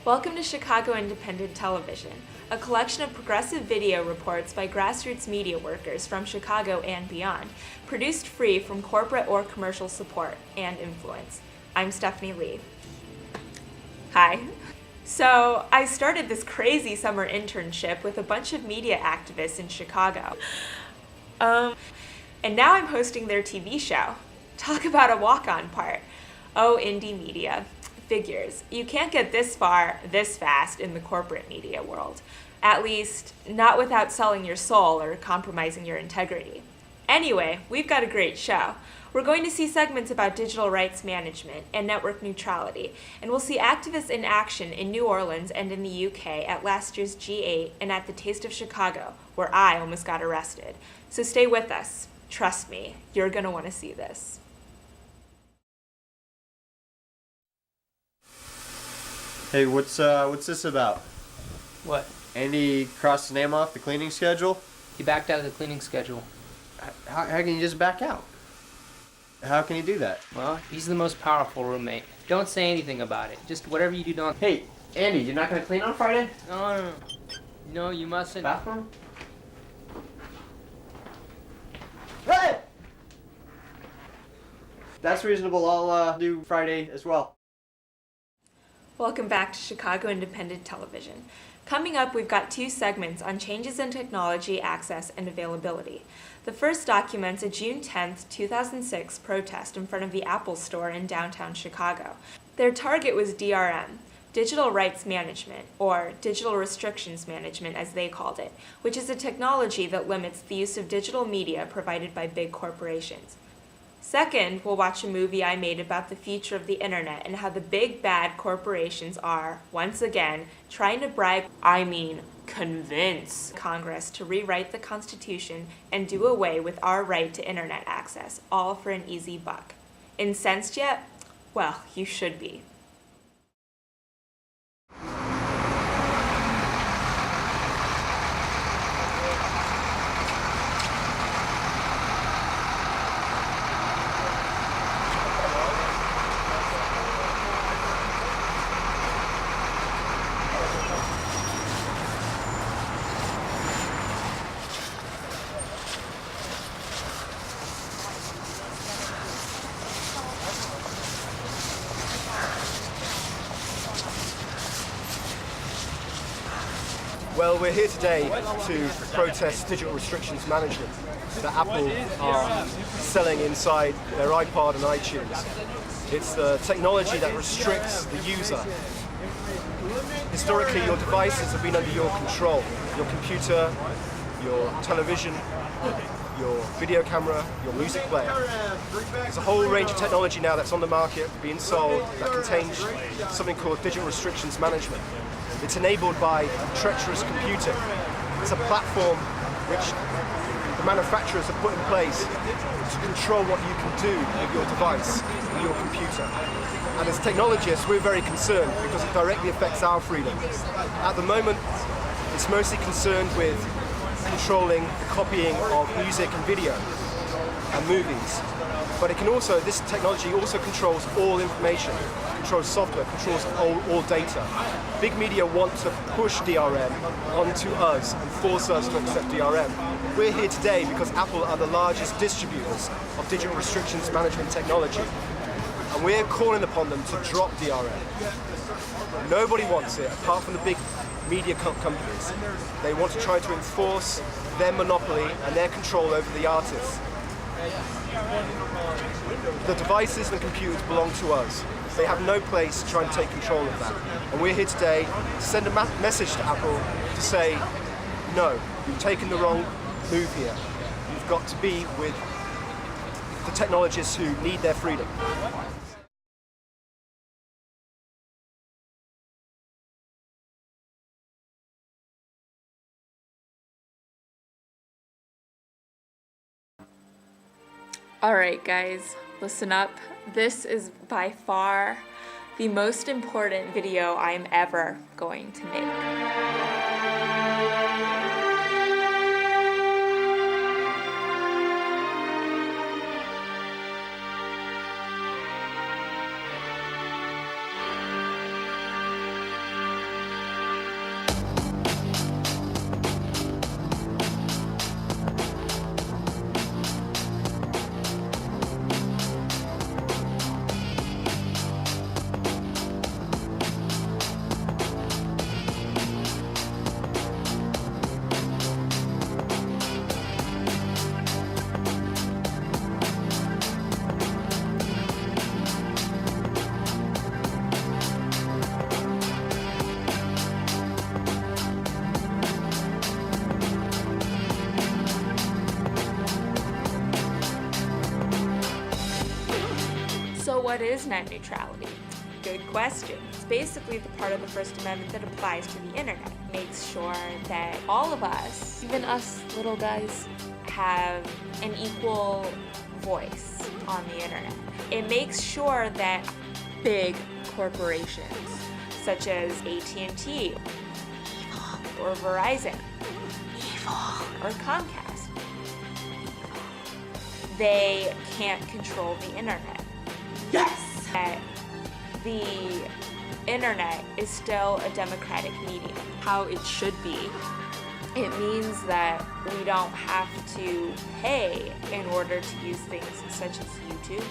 Welcome to Chicago Independent Television, a collection of progressive video reports by grassroots media workers from Chicago and beyond, produced free from corporate or commercial support and influence. I'm Stephanie Lee. Hi. So, I started this crazy summer internship with a bunch of media activists in Chicago. And now I'm hosting their TV show. Talk about a walk-on part. Oh, indie media. Figures. You can't get this far, this fast in the corporate media world. At least, not without selling your soul or compromising your integrity. Anyway, we've got a great show. We're going to see segments about digital rights management and network neutrality, and we'll see activists in action in New Orleans and in the UK at last year's G8 and at the Taste of Chicago, where I almost got arrested. So stay with us. Trust me, you're going to want to see this. Hey, what's this about? What? Andy crossed his name off the cleaning schedule? He backed out of the cleaning schedule. How can you just back out? How can you do that? Well, he's the most powerful roommate. Don't say anything about it. Just whatever you do, don't... Hey, Andy, you're not gonna clean on Friday? No. No, you mustn't. Bathroom? Hey! That's reasonable. I'll do Friday as well. Welcome back to Chicago Independent Television. Coming up, we've got two segments on changes in technology, access, and availability. The first documents a June 10th, 2006 protest in front of the Apple store in downtown Chicago. Their target was DRM, Digital Rights Management, or Digital Restrictions Management as they called it, which is a technology that limits the use of digital media provided by big corporations. Second, we'll watch a movie I made about the future of the internet and how the big bad corporations are, once again, trying to convince Congress to rewrite the Constitution and do away with our right to internet access, all for an easy buck. Incensed yet? Well, you should be. Well, we're here today to protest digital restrictions management that Apple are selling inside their iPod and iTunes. It's the technology that restricts the user. Historically, your devices have been under your control. Your computer, your television, your video camera, your music player. There's a whole range of technology now that's on the market, being sold, that contains something called digital restrictions management. It's enabled by treacherous computing. It's a platform which the manufacturers have put in place to control what you can do with your device, with your computer. And as technologists, we're very concerned because it directly affects our freedom. At the moment, it's mostly concerned with controlling the copying of music and video and movies. But it can also, this technology also controls all information, controls software, controls all data. Big media want to push DRM onto us and force us to accept DRM. We're here today because Apple are the largest distributors of digital restrictions management technology. And we're calling upon them to drop DRM. Nobody wants it apart from the big media companies. They want to try to enforce their monopoly and their control over the artists. The devices and computers belong to us. They have no place to try and take control of that. And we're here today to send a message to Apple to say, no, you've taken the wrong move here. You've got to be with the technologists who need their freedom. Alright guys, listen up. This is by far the most important video I'm ever going to make. what is net neutrality? Good question. It's basically the part of the First Amendment that applies to the internet. It makes sure that all of us, even us little guys, have an equal voice on the internet. It makes sure that big corporations such as AT&T or Verizon or Comcast, they can't control the internet. Yes! That the internet is still a democratic medium, how it should be. It means that we don't have to pay in order to use things such as YouTube.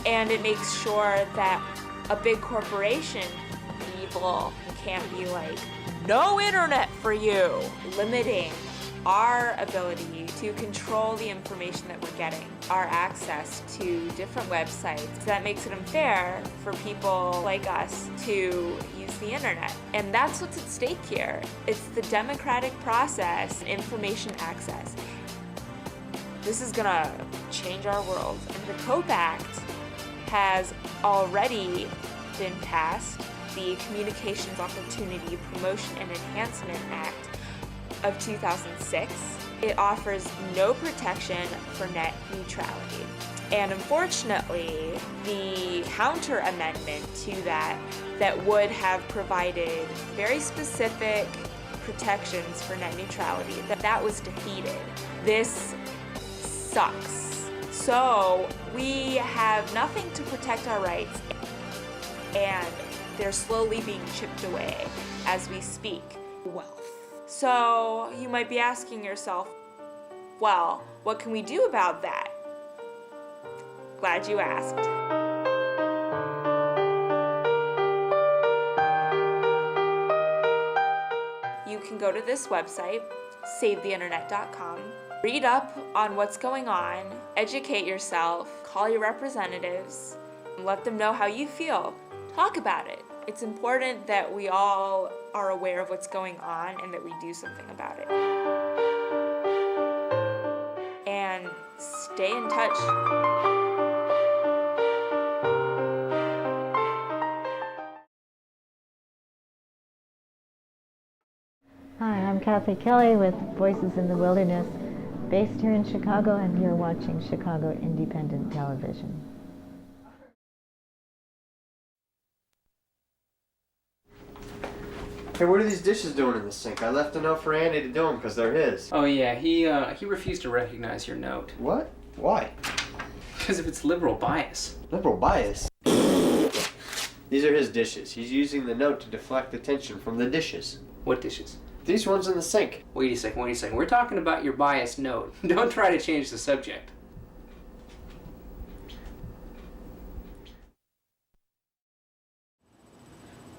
And it makes sure that a big corporation, evil, can't be like, no internet for you, limiting our ability to control the information that we're getting, our access to different websites. So that makes it unfair for people like us to use the internet. And that's what's at stake here. It's the democratic process, information access. This is gonna change our world. And the COPE Act has already been passed, the Communications Opportunity Promotion and Enhancement Act of 2006. It offers no protection for net neutrality. And unfortunately, the counter amendment to that would have provided very specific protections for net neutrality, that was defeated. This sucks. So we have nothing to protect our rights, and they're slowly being chipped away as we speak. Wealth. So you might be asking yourself, well, what can we do about that? Glad you asked. You can go to this website, savetheinternet.com, read up on what's going on, educate yourself, call your representatives, and let them know how you feel. Talk about it. It's important that we all are aware of what's going on and that we do something about it. And stay in touch. Hi, I'm Kathy Kelly with Voices in the Wilderness, based here in Chicago, and you're watching Chicago Independent Television. Hey, what are these dishes doing in the sink? I left a note for Andy to do them because they're his. Oh yeah, he refused to recognize your note. What? Why? Because of its liberal bias. Liberal bias. These are his dishes. He's using the note to deflect attention from the dishes. What dishes? These ones in the sink. Wait a second. We're talking about your biased note. Don't try to change the subject.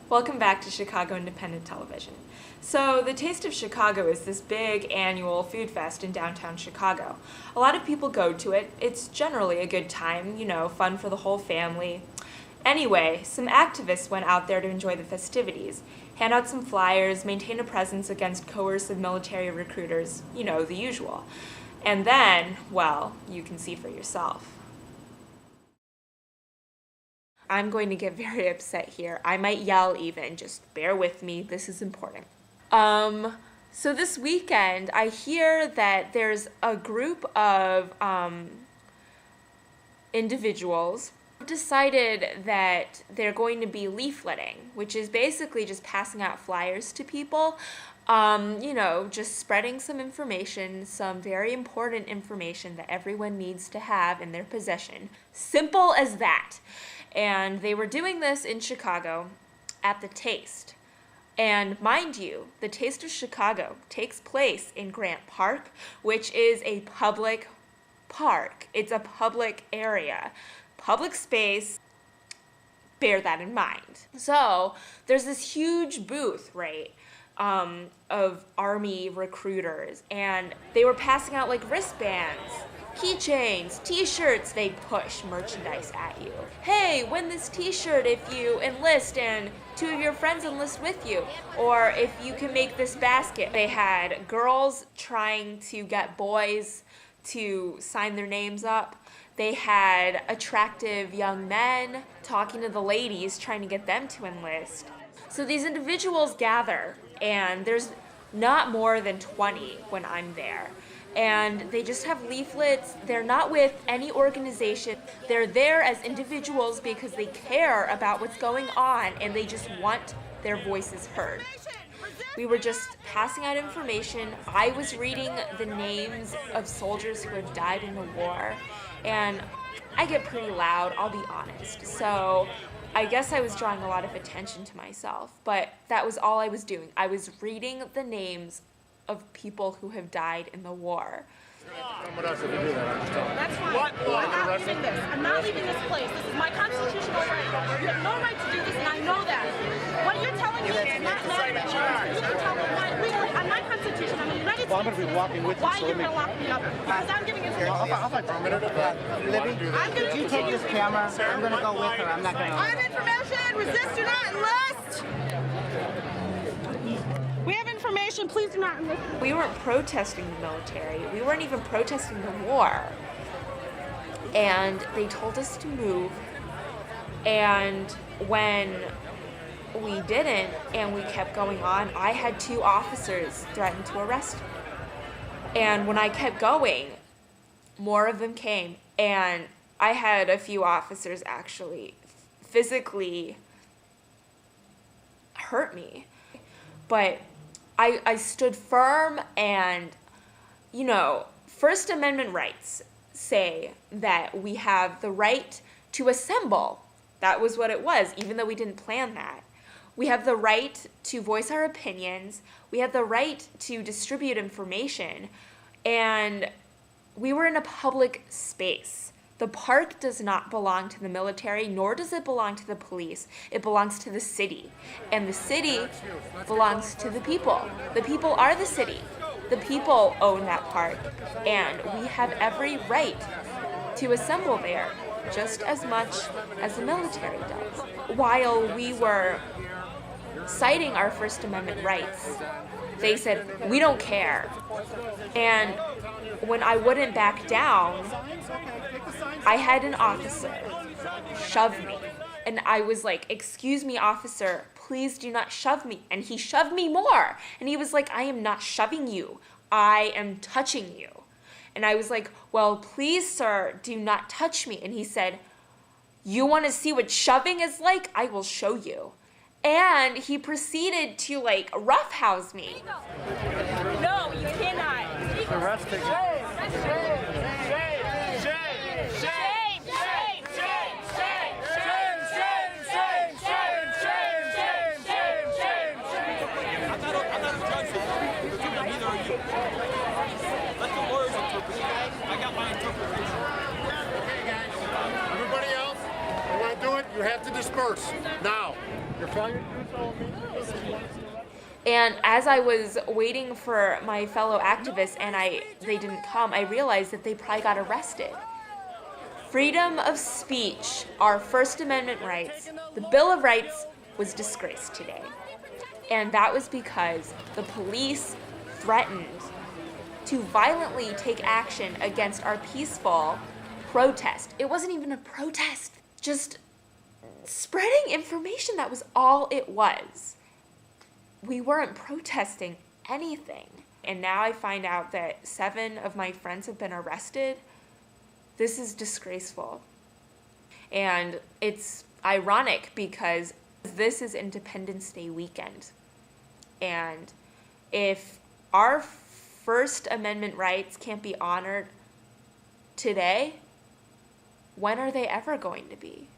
Welcome back to Chicago Independent Television. So the Taste of Chicago is this big annual food fest in downtown Chicago. A lot of people go to it. It's generally a good time, fun for the whole family. Anyway, some activists went out there to enjoy the festivities, hand out some flyers, maintain a presence against coercive military recruiters, the usual. And then, well, you can see for yourself. I'm going to get very upset here. I might yell even, just bear with me, this is important. So this weekend, I hear that there's a group of individuals who decided that they're going to be leafleting, which is basically just passing out flyers to people, just spreading some information, some very important information that everyone needs to have in their possession. Simple as that. And they were doing this in Chicago at the Taste. And mind you, the Taste of Chicago takes place in Grant Park, which is a public park. It's a public area, public space. Bear that in mind. So there's this huge booth, right, of Army recruiters, and they were passing out like wristbands, keychains, t-shirts. They push merchandise at you. Hey, win this t-shirt if you enlist and 2 of your friends enlist with you, or if you can make this basket. They had girls trying to get boys to sign their names up. They had attractive young men talking to the ladies, trying to get them to enlist. So these individuals gather, and there's not more than 20 when I'm there. And they just have leaflets. They're not with any organization. They're there as individuals because they care about what's going on and they just want their voices heard. We were just passing out information. I was reading the names of soldiers who had died in the war, and I get pretty loud, I'll be honest. So I guess I was drawing a lot of attention to myself, but that was all I was doing. I was reading the names of people who have died in the war. That's fine. I'm not leaving this. I'm not leaving this place. This is my constitutional right. You have no right to do this, and I know that. What you're telling me is not matter. You can tell me why. Legally, on my constitution, I'm a United States. I'm going to be walking with you. Why are you going to lock me up? Because I'm giving information. I'll fight for a minute. Libby, Could you take this camera? I'm going to go with her. I'm not going to. I have information. Resist, do not enlist. We have information. Please do not enlist. We weren't protesting the military. We weren't even protesting the war. And they told us to move. And when we didn't and we kept going on, I had 2 officers threaten to arrest me. And when I kept going, more of them came. And I had a few officers actually physically hurt me. But I stood firm, and, you know, First Amendment rights say that we have the right to assemble. That was what it was, even though we didn't plan that. We have the right to voice our opinions. We have the right to distribute information. And we were in a public space. The park does not belong to the military, nor does it belong to the police. It belongs to the city. And the city belongs to the people. The people are the city. The people own that park. And we have every right to assemble there, just as much as the military does. While we were citing our First Amendment rights, they said, "We don't care." And when I wouldn't back down, I had an officer shove me. And I was like, "Excuse me, officer, please do not shove me." And he shoved me more. And he was like, "I am not shoving you. I am touching you." And I was like, "Well, please, sir, do not touch me." And he said, "You want to see what shoving is like? I will show you." And he proceeded to like roughhouse me. No, you cannot. Arresting. Everybody else, you want to do it? You have to disperse now. You're failure to do so. And as I was waiting for my fellow activists and they didn't come, I realized that they probably got arrested. Freedom of speech, our First Amendment rights, the Bill of Rights was disgraced today. And that was because the police threatened to violently take action against our peaceful protest. It wasn't even a protest, just spreading information. That was all it was. We weren't protesting anything. And now I find out that 7 of my friends have been arrested. This is disgraceful. And it's ironic because this is Independence Day weekend. And if our First Amendment rights can't be honored today, when are they ever going to be?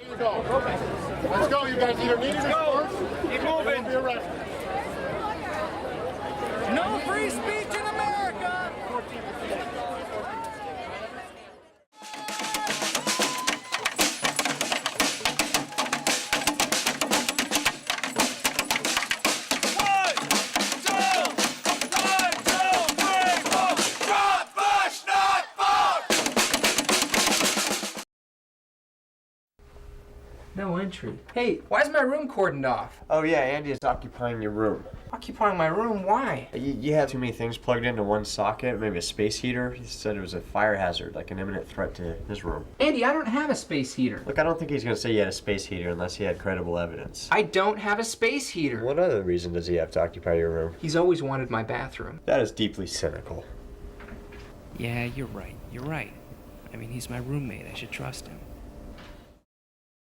Let's go, you guys either need to disperse. Keep moving. Be arrested. No free speech in America. No entry. Hey, why's my room cordoned off? Oh yeah, Andy is occupying your room. Occupying my room? Why? You have too many things plugged into one socket, maybe a space heater. He said it was a fire hazard, like an imminent threat to his room. Andy, I don't have a space heater. Look, I don't think he's going to say you had a space heater unless he had credible evidence. I don't have a space heater. What other reason does he have to occupy your room? He's always wanted my bathroom. That is deeply cynical. Yeah, you're right. You're right. I mean, he's my roommate. I should trust him.